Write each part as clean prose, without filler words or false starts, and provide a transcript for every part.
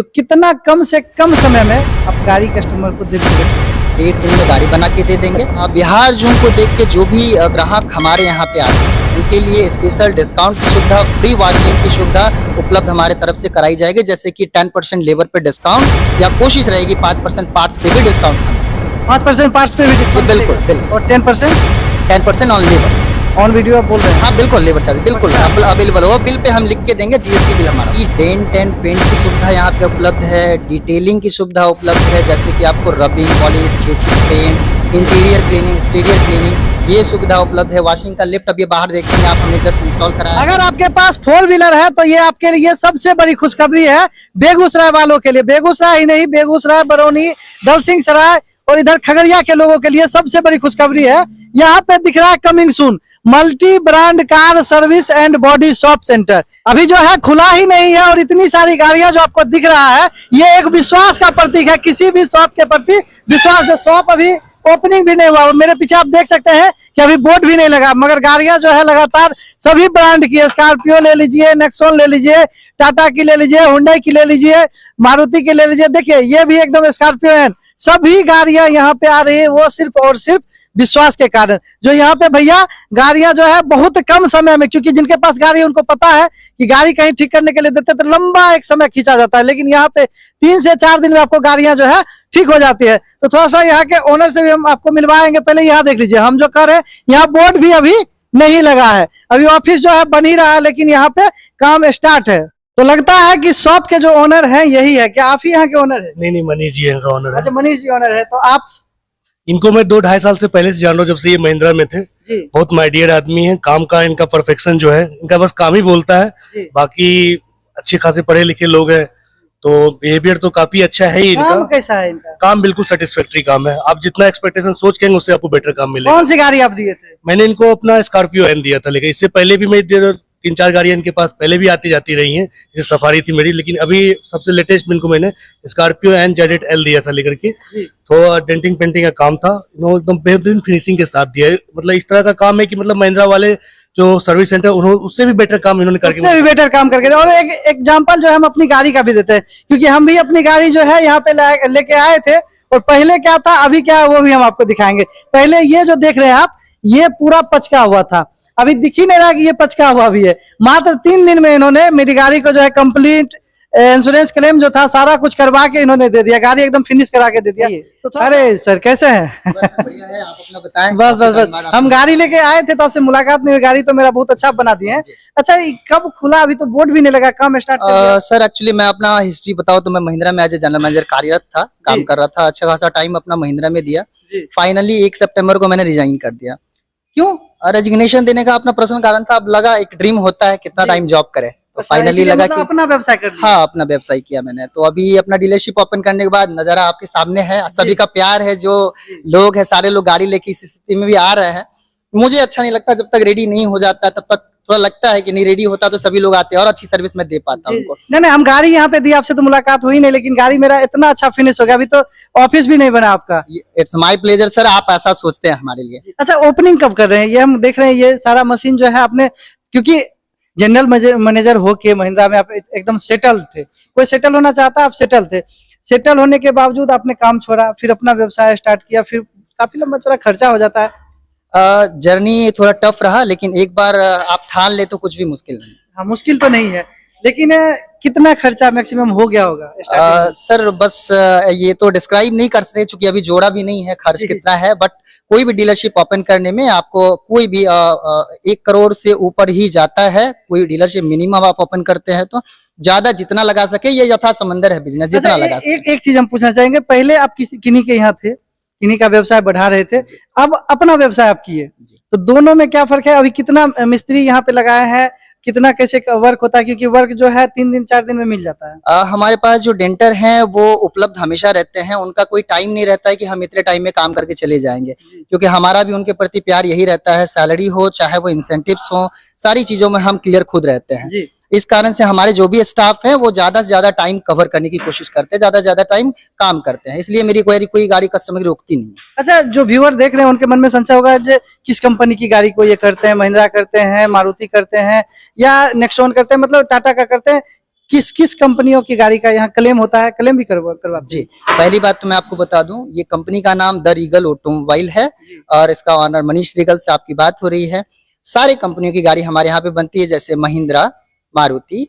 तो कितना कम से कम समय में आप गाड़ी कस्टमर को दे देंगे? 1.5 दिन में गाड़ी बना के दे देंगे। बिहार जून को देख के जो भी ग्राहक हमारे यहाँ पे आते हैं उनके लिए स्पेशल डिस्काउंट की सुविधा, फ्री वॉशिंग की सुविधा उपलब्ध हमारे तरफ से कराई जाएगी, जैसे कि 10% लेबर पे डिस्काउंट, या कोशिश रहेगी 5% पार्ट्स पे भी डिस्काउंट। 5% पार्ट्स पे भी डिस्काउंट? बिल्कुल बिल्कुल। और 10% ऑन लेबर। ऑन वीडियो आप बोल रहे हैं? हाँ बिल्कुल, लेबर चार्ज बिल्कुल अवेलेबल होगा। बिल पे हम लिख के देंगे, जीएसटी बिल हमारा। डेंट एंड पेंट की सुविधा यहाँ पे उपलब्ध है, डिटेलिंग की सुविधा उपलब्ध है, जैसे कि आपको rubbing, polish, chassis paint, interior cleaning, exterior cleaning, ये सुविधा उपलब्ध है। वॉशिंग का लिफ्ट अब ये बाहर देखेंगे आप, हमने जस्ट इंस्टॉल कराया। अगर आपके पास 4 व्हीलर है तो ये आपके लिए सबसे बड़ी खुशखबरी है बेगूसराय वालों के लिए। बेगूसराय ही नहीं, बेगूसराय, बरौनी, दलसिंह सराय और इधर खगड़िया के लोगों के लिए सबसे बड़ी खुशखबरी है। यहाँ पे दिख रहा है coming soon multi brand car service and body shop centre. अभी जो है खुला ही नहीं है और इतनी सारी गाड़ियां जो आपको दिख रहा है ये एक विश्वास का प्रतीक है, किसी भी शॉप के प्रति विश्वास। जो शॉप अभी ओपनिंग भी नहीं हुआ, मेरे पीछे आप देख सकते हैं कि अभी बोर्ड भी नहीं लगा, मगर गाड़ियां जो है लगातार सभी ब्रांड की, स्कॉर्पियो ले लीजिए, नेक्सॉन ले लीजिए, टाटा की ले लीजिए, हुंडई की ले लीजिए, मारुति की ले लीजिए। देखिए ये भी एकदम स्कॉर्पियो है। सभी गाड़ियां यहाँ पे आ रही है, वो सिर्फ और सिर्फ विश्वास के कारण। जो यहाँ पे भैया गाड़ियां जो है बहुत कम समय में, क्योंकि जिनके पास गाड़ी है उनको पता है कि गाड़ी कहीं ठीक करने के लिए देते तो लंबा एक समय खींचा जाता है, लेकिन यहाँ पे 3 से 4 दिन में आपको गाड़ियां जो है ठीक हो जाती है। तो थोड़ा सा यहाँ के ओनर से भी हम आपको मिलवाएंगे। पहले यहाँ देख लीजिए, हम जो कर रहे हैं यहाँ बोर्ड भी अभी नहीं लगा है, अभी ऑफिस जो है बन ही रहा है, लेकिन यहाँ पे काम स्टार्ट है। तो लगता है कि शॉप के जो ओनर है यही है। क्या आप ही यहाँ के ओनर है? नहीं, मनीष जी इनका ओनर है। अच्छा, मनीष जी ओनर है। तो आप इनको मैं 2-2.5 साल से पहले से जान रहा हूँ, जब से ये महिंद्रा में थे। बहुत माय डियर आदमी है, काम का इनका परफेक्शन जो है, इनका बस काम ही बोलता है। बाकी अच्छे खासे पढ़े लिखे लोग हैं, तो बिहेवियर तो काफी अच्छा है ही इनका। काम कैसा है इनका? काम बिल्कुल सेटिस्फैक्टरी काम है। आप जितना एक्सपेक्टेशन सोच के उससे आपको बेटर काम मिलेगा। कौन सी गाड़ी आप दिए थे? मैंने इनको अपना स्कॉर्पियो एन दिया था, लेकिन इससे पहले भी मैं 3-4 गाड़ियां इनके पास पहले भी आती जाती रही हैं, जैसे सफारी थी मेरी, लेकिन अभी सबसे लेटेस्ट में इनको मैंने स्कॉर्पियो एन जेड एल दिया था लेकर के। तो डेंटिंग पेंटिंग का काम था, एकदम बेहतरीन फिनिशिंग के साथ दिया है। मतलब इस तरह का काम है कि मतलब महिंद्रा वाले जो सर्विस सेंटर उन्होंने उससे भी बेटर काम इन्होंने करके, उससे भी बेटर काम करके। और एक एग्जांपल जो है हम अपनी गाड़ी का भी देते हैं, क्योंकि हम भी अपनी गाड़ी जो है यहाँ पे लेके आए थे, और पहले क्या था अभी क्या है वो भी हम आपको दिखाएंगे। पहले ये जो देख रहे हैं आप, ये पूरा पचका हुआ था, अभी दिख ही नहीं रहा कि ये पचका हुआ भी है। मात्र 3 दिन में इन्होंने मेरी गाड़ी को जो है कंप्लीट इंश्योरेंस क्लेम जो था सारा कुछ करवा के इन्होंने दे दिया, गाड़ी एकदम फिनिश करा के दे दिया। तो अरे सर कैसे हैं? बढ़िया है, आप अपना बताएं। बस हम गाड़ी लेके आए थे तो आपसे मुलाकात नहीं हुई। गाड़ी तो मेरा बहुत अच्छा बना दिए हैं। अच्छा, कब खुला? अभी तो बोर्ड भी नहीं लगा, काम स्टार्ट कर दिया? सर एक्चुअली मैं अपना हिस्ट्री बताऊं तो मैं महिंद्रा में एज ए जनरल मैनेजर कार्यरत था, काम कर रहा था। अच्छा खासा टाइम अपना महिंद्रा में दिया। फाइनली 1 सितंबर को मैंने रिजाइन कर दिया। क्यों? रेजिग्नेशन देने का अपना पर्सनल कारण था। अब लगा एक ड्रीम होता है कितना टाइम जॉब करे, तो फाइनली लगा कि अपना व्यवसाय कर लिया। हाँ, अपना व्यवसाय किया मैंने। तो अभी अपना डीलरशिप ओपन करने के बाद नजारा आपके सामने है, सभी का प्यार है, जो लोग है सारे लोग गाड़ी लेके इस स्थिति में भी आ रहे हैं। मुझे अच्छा नहीं लगता जब तक रेडी नहीं हो जाता, तब तक थोड़ा लगता है कि नहीं, रेडी होता तो सभी लोग आते और अच्छी सर्विस में दे पाता उनको। नहीं, हम गाड़ी यहाँ पे दी, आपसे तो मुलाकात हुई नहीं, लेकिन गाड़ी मेरा इतना अच्छा फिनिश हो गया। अभी तो ऑफिस भी नहीं बना आपका। इट्स माय प्लेजर सर, आप ऐसा सोचते हैं हमारे लिए। अच्छा, ओपनिंग कब कर रहे हैं? ये हम देख रहे हैं ये सारा मशीन जो है आपने, क्योंकि जनरल मैनेजर होके महिंद्रा में आप एकदम सेटल थे। कोई सेटल होना चाहता, आप सेटल थे। सेटल होने के बावजूद आपने काम छोड़ा, फिर अपना व्यवसाय स्टार्ट किया, फिर काफी लंबा चौड़ा खर्चा हो जाता है। जर्नी थोड़ा टफ रहा, लेकिन एक बार आप ठान ले तो कुछ भी मुश्किल नहीं। हाँ, मुश्किल तो नहीं है, लेकिन कितना खर्चा मैक्सिमम हो गया होगा? सर बस ये तो डिस्क्राइब नहीं कर सकते, क्योंकि अभी जोड़ा भी नहीं है खर्च कितना है। बट कोई भी डीलरशिप ओपन करने में आपको कोई भी 1 करोड़ से ऊपर ही जाता है। कोई डीलरशिप मिनिमम आप ओपन करते हैं तो ज्यादा जितना लगा सके, ये यथा समंदर है बिजनेस, जितना लगा सके। एक चीज हम पूछना चाहेंगे, पहले आप किन्हीं के यहाँ थे, किन्हीं का व्यवसाय बढ़ा रहे थे, अब अपना व्यवसाय आप किए, तो दोनों में क्या फर्क है? अभी कितना मिस्त्री यहाँ पे लगाया है, कितना कैसे वर्क होता है? क्योंकि वर्क जो है 3 दिन 4 दिन में मिल जाता है। हमारे पास जो डेंटर हैं वो उपलब्ध हमेशा रहते हैं, उनका कोई टाइम नहीं रहता है कि हम इतने टाइम में काम करके चले जाएंगे, क्योंकि हमारा भी उनके प्रति प्यार यही रहता है। सैलरी हो चाहे वो इंसेंटिव्स हो, सारी चीजों में हम क्लियर खुद रहते हैं। इस कारण से हमारे जो भी स्टाफ है वो ज्यादा से ज्यादा टाइम कवर करने की कोशिश करते हैं, ज्यादा से ज्यादा टाइम काम करते हैं। इसलिए मेरी कोई गाड़ी कस्टमर की रोकती नहीं है। अच्छा, जो व्यूअर देख रहे हैं उनके मन में संशय होगा जो किस कंपनी की गाड़ी को ये करते हैं, महिंद्रा करते हैं, मारुति करते हैं, या नेक्सॉन करते हैं, मतलब टाटा का करते हैं, किस किस कंपनियों की गाड़ी का यहाँ क्लेम होता है, क्लेम भी करवाते जी, पहली बात तो मैं आपको बता दूं, ये कंपनी का नाम द रीगल ऑटोमोबाइल है और इसका ऑनर मनीष रीगल से आपकी बात हो रही है। सारी कंपनियों की गाड़ी हमारे यहाँ पे बनती है, जैसे महिंद्रा, मारुति,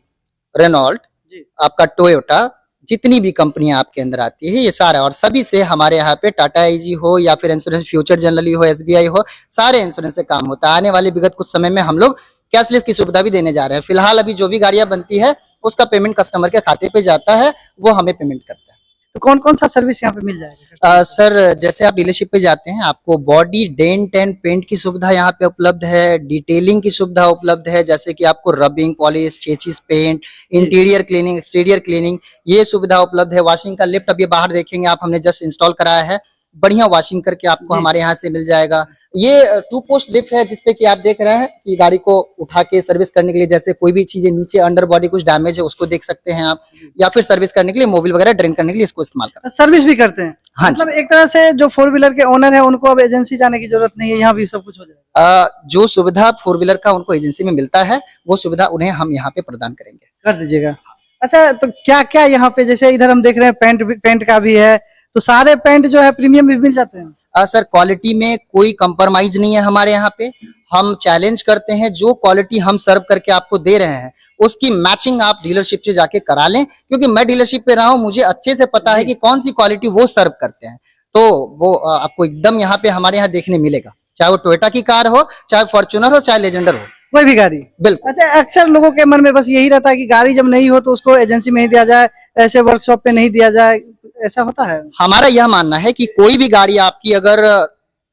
रेनॉल्ट, जी। आपका टोयोटा, जितनी भी कंपनियां आपके अंदर आती है ये सारा, और सभी से हमारे यहाँ पे टाटा एजी हो या फिर इंश्योरेंस फ्यूचर जनरली हो, एसबीआई हो, सारे इंश्योरेंस से काम होता है। आने वाले विगत कुछ समय में हम लोग कैशलेस की सुविधा भी देने जा रहे हैं। फिलहाल अभी जो भी गाड़ियां बनती है उसका पेमेंट कस्टमर के खाते पे जाता है, वो हमें पेमेंट करता है। तो कौन कौन सा सर्विस यहाँ पे मिल जाएगा? सर, जैसे आप डीलरशिप पे जाते हैं, आपको बॉडी डेंट एंड पेंट की सुविधा यहाँ पे उपलब्ध है, डिटेलिंग की सुविधा उपलब्ध है, जैसे कि आपको rubbing, polish, chassis paint, interior cleaning, exterior cleaning, ये सुविधा उपलब्ध है। वॉशिंग का लिफ्ट अभी बाहर देखेंगे आप, हमने जस्ट इंस्टॉल कराया है, बढ़िया वॉशिंग करके आपको जी। हमारे यहाँ से मिल जाएगा। ये 2 पोस्ट लिफ्ट है, जिसपे कि आप देख रहे हैं कि गाड़ी को उठा के सर्विस करने के लिए, जैसे कोई भी चीजें नीचे अंडर बॉडी कुछ डैमेज है उसको देख सकते हैं आप, या फिर सर्विस करने के लिए, मोबिल वगैरह ड्रेन करने के लिए इसको इस्तेमाल कर सकते सर्विस भी करते हैं? हाँ मतलब एक तरह से जो 4 व्हीलर के ओनर है उनको अब एजेंसी जाने की जरूरत नहीं है, यहाँ भी सब कुछ हो जाएगा। हैं। जो सुविधा 4 व्हीलर का उनको एजेंसी में मिलता है, वो सुविधा उन्हें हम यहाँ पे प्रदान करेंगे। कर दीजिएगा। अच्छा, तो क्या क्या यहाँ पे, जैसे इधर हम देख रहे हैं पेंट का भी है, तो सारे पेंट जो है प्रीमियम भी मिल जाते हैं? सर, क्वालिटी में कोई कंप्रोमाइज नहीं है हमारे यहाँ पे। हम चैलेंज करते हैं, जो क्वालिटी हम सर्व करके आपको दे रहे हैं उसकी मैचिंग आप डीलरशिप से जाके करा लें, क्योंकि मैं डीलरशिप पे रहा हूँ, मुझे अच्छे से पता है कि कौन सी क्वालिटी वो सर्व करते हैं। तो वो आपको एकदम यहाँ पे हमारे यहाँ देखने मिलेगा, चाहे वो टोयोटा की कार हो, चाहे फॉर्च्यूनर हो, चाहे लेजेंडर हो। कोई भी गाड़ी? बिल्कुल। अच्छा, अक्सर लोगों के मन में बस यही रहता है कि गाड़ी जब नहीं हो तो उसको एजेंसी में ही दिया जाए, ऐसे वर्कशॉप पे नहीं दिया जाए, ऐसा होता है? हमारा यह मानना है कि कोई भी गाड़ी आपकी अगर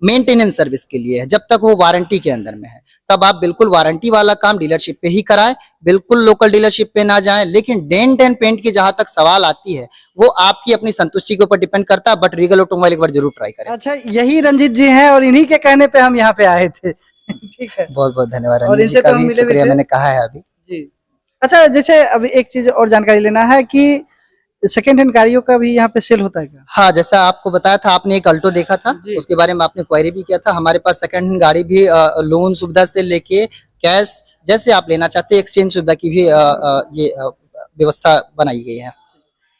मेंटेनेंस सर्विस के लिए है, जब तक वो वारंटी के अंदर में है, तब आप बिल्कुल वारंटी वाला काम डीलरशिप पे ही कराएं, बिल्कुल लोकल डीलरशिप पे ना जाएं। लेकिन डेंट एंड पेंट की जहां तक सवाल आती है, वो आपकी अपनी संतुष्टि के ऊपर डिपेंड करता है, बट रीगल ऑटोमोबाइल एक बार जरूर ट्राई करें। अच्छा, यही रंजीत जी हैं और इन्हीं के कहने पे हम यहाँ पे आए थे। ठीक है, बहुत बहुत धन्यवाद और रंजीत जी इनसे का तो हम भी मिले भी शुक्रिया, थे। मैंने कहा है अभी। जी। अच्छा, जैसे अभी एक चीज और जानकारी लेना है कि सेकेंड हैंड गाड़ियों का भी यहाँ पे सेल होता है क्या? हाँ, जैसा आपको बताया था, आपने एक अल्टो देखा था, जी। उसके बारे में आपने क्वेरी भी किया था। हमारे पास सेकंड हैंड गाड़ी भी लोन सुविधा से लेके कैश, जैसे आप लेना चाहते हैं, एक्सचेंज सुविधा की भी ये व्यवस्था बनाई गई है।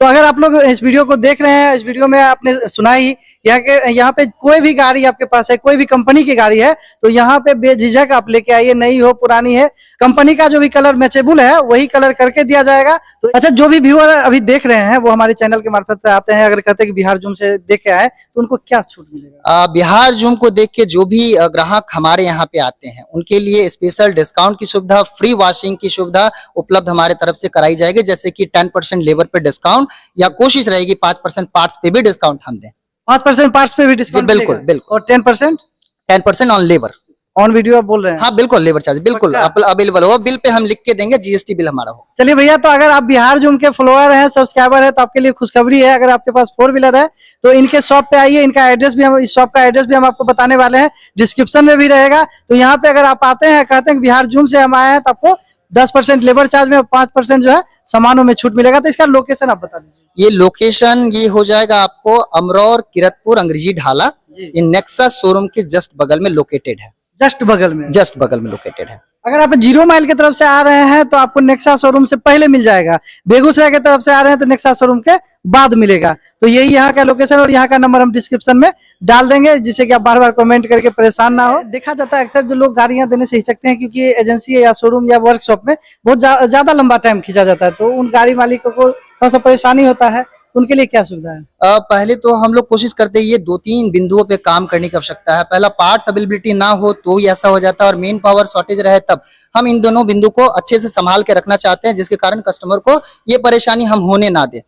तो अगर आप लोग इस वीडियो को देख रहे हैं, इस वीडियो में आपने सुना ही यहाँ पे कोई भी गाड़ी आपके पास है, कोई भी कंपनी की गाड़ी है, तो यहाँ पे बेझिझक आप लेके आइए, नई हो पुरानी है, कंपनी का जो भी कलर मैचेबल है वही कलर करके दिया जाएगा। तो अच्छा, जो भी व्यूअर अभी देख रहे हैं वो हमारे चैनल के मार्फत से आते हैं, अगर कहते हैं कि बिहार जूम से देख के आए, तो उनको क्या छूट मिलेगा? बिहार जूम को देख के जो भी ग्राहक हमारे यहाँ पे आते हैं, उनके लिए स्पेशल डिस्काउंट की सुविधा, फ्री वॉशिंग की सुविधा उपलब्ध हमारे तरफ से कराई जाएगी, जैसे कि 10% लेबर पे डिस्काउंट, या कोशिश रहेगी 5% पार्ट्स पे भी डिस्काउंट हम दें। 5% पार्ट्स पे भी डिस्काउंट? बिल्कुल बिल्कुल। और 10% ऑन लेबर, ऑन वीडियो आप बोल रहे हैं? हाँ बिल्कुल, लेबर चार्ज बिल्कुल अवेलेबल होगा, बिल पे हम लिख के देंगे, जीएसटी बिल हमारा हो। चलिए भैया, तो अगर आप बिहार जूम के फॉलोअर हैं, सब्सक्राइबर है, तो आपके लिए खुशखबरी है, अगर आपके पास 4 व्हीलर है तो इनके शॉप पे आइए। इनका एड्रेस भी, हम इस शॉप का एड्रेस भी हम आपको बताने वाले हैं, डिस्क्रिप्शन में भी रहेगा। तो यहाँ पे अगर आप आते हैं, कहते हैं कि बिहार जूम से हम आए हैं, तो आपको 10% लेबर चार्ज में और 5% जो है सामानों में छूट मिलेगा। तो इसका लोकेशन आप बता दीजिए। ये लोकेशन ये हो जाएगा आपको अमरौर, किरतपुर, अंग्रेजी ढाला, ये नेक्सा शोरूम के जस्ट बगल में लोकेटेड है। जस्ट बगल में? जस्ट बगल में लोकेटेड है। अगर आप 0 माइल की तरफ से आ रहे हैं तो आपको नेक्सा शोरूम से पहले मिल जाएगा, बेगूसराय की तरफ से आ रहे हैं तो नेक्सा शोरूम के बाद मिलेगा। तो यही यहाँ का लोकेशन और यहाँ का नंबर हम डिस्क्रिप्शन में डाल देंगे, जिससे कि आप बार बार कमेंट करके परेशान ना हो। देखा जाता है अक्सर जो लोग गाड़ियां देने से हिचकते हैं, क्योंकि एजेंसी या शोरूम या वर्कशॉप में बहुत ज्यादा लंबा टाइम खींचा जाता है, तो उन गाड़ी मालिकों को थोड़ा सा परेशानी होता है। उनके लिए क्या सुविधा है? पहले तो हम लोग कोशिश करते हैं, ये 2-3 बिंदुओं पे काम करने की आवश्यकता है। पहला, पार्ट्स अवेलेबिलिटी ना हो तो ही ऐसा हो जाता है, और मेन पावर शॉर्टेज रहे तब। हम इन दोनों बिंदु को अच्छे से संभाल के रखना चाहते हैं, जिसके कारण कस्टमर को ये परेशानी हम होने ना दे।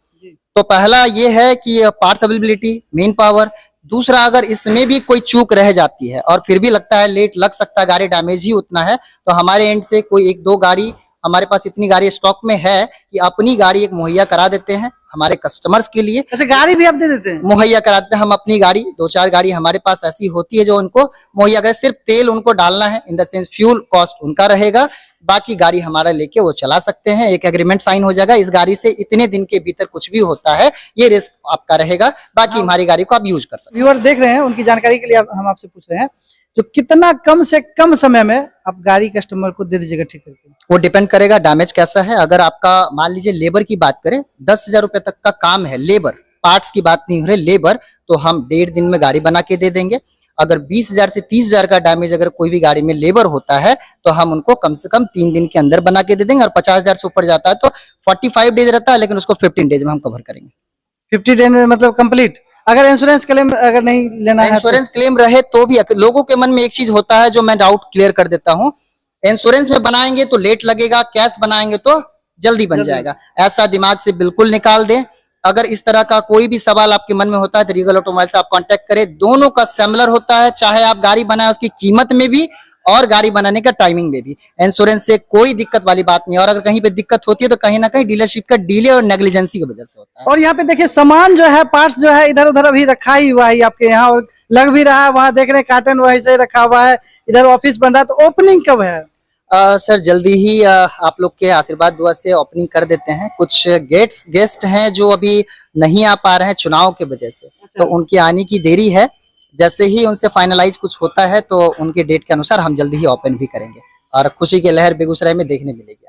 तो पहला ये है कि पार्ट्स अवेलेबिलिटी, मेन पावर। दूसरा, अगर इसमें भी कोई चूक रह जाती है और फिर भी लगता है लेट लग सकता है, गाड़ी डैमेज ही उतना है, तो हमारे एंड से कोई 1-2 गाड़ी, हमारे पास इतनी गाड़ी स्टॉक में है कि अपनी गाड़ी एक मुहैया करा देते हैं हमारे कस्टमर्स के लिए। अच्छा, गाड़ी भी आप दे देते हैं? मुहैया कराते हैं हम अपनी गाड़ी, 2-4 गाड़ी हमारे पास ऐसी होती है जो उनको मुहैया कर, सिर्फ तेल उनको डालना है, in the sense fuel cost उनका रहेगा, बाकी गाड़ी हमारा लेके वो चला सकते हैं। एक एग्रीमेंट साइन हो जाएगा, इस गाड़ी से इतने दिन के भीतर कुछ भी होता है ये रिस्क आपका रहेगा, बाकी हमारी गाड़ी को आप यूज कर सकते हैं। व्यूअर देख रहे हैं, उनकी जानकारी के लिए हम आपसे पूछ रहे हैं, तो कितना कम से कम समय में आप गाड़ी कस्टमर को दे दीजिएगा ठीक करके? वो डिपेंड करेगा डैमेज कैसा है। अगर आपका मान लीजिए लेबर की बात करें, 10,000 रुपए तक का काम है, लेबर पार्ट्स की बात नहीं हो रही, लेबर, तो हम 1.5 दिन में गाड़ी बना के दे देंगे। अगर 20,000 से 30,000 का डैमेज अगर कोई भी गाड़ी में लेबर होता है तो हम उनको कम से कम 3 दिन के अंदर बना के दे देंगे। और 50,000 से ऊपर जाता है तो 45 डेज रहता है, लेकिन उसको 15 डेज में हम कवर करेंगे। 50 डेज में मतलब कंप्लीट? अगर इंश्योरेंस क्लेम अगर नहीं लेना है इंश्योरेंस क्लेम रहे तो भी लोगों के मन में एक चीज होता है जो मैं डाउट क्लियर कर देता हूँ, इंश्योरेंस में बनाएंगे तो लेट लगेगा, कैश बनाएंगे तो जल्दी बन जाएगा। ऐसा दिमाग से बिल्कुल निकाल दें। अगर इस तरह का कोई भी सवाल आपके मन में होता है तो रीगल ऑटोमोबाइल से आप कांटेक्ट करें। दोनों का सिमिलर होता है, चाहे आप गाड़ी बनाए उसकी कीमत में भी और गाड़ी बनाने का टाइमिंग में भी। इंश्योरेंस से कोई दिक्कत वाली बात नहीं है। और अगर कहीं पे दिक्कत होती है तो कहीं ना कहीं डीलरशिप का डिले और नेग्लिजेंसी की वजह से होता है। और यहाँ पे देखिए सामान जो है, पार्ट्स जो है इधर उधर अभी रखा ही हुआ है आपके यहाँ, और लग भी रहा है वहाँ देख रहे हैं कार्टन वहीं से रखा हुआ है, इधर ऑफिस बन रहा है। तो ओपनिंग कब है? सर जल्दी ही आप लोग के आशीर्वाद दुआ से ओपनिंग कर देते हैं। कुछ गेस्ट हैं जो अभी नहीं आ पा रहे हैं चुनाव की वजह से, तो उनकी आने की देरी है। जैसे ही उनसे फाइनलाइज कुछ होता है तो उनके डेट के अनुसार हम जल्दी ही ओपन भी करेंगे और खुशी की लहर बेगूसराय में देखने मिलेगी।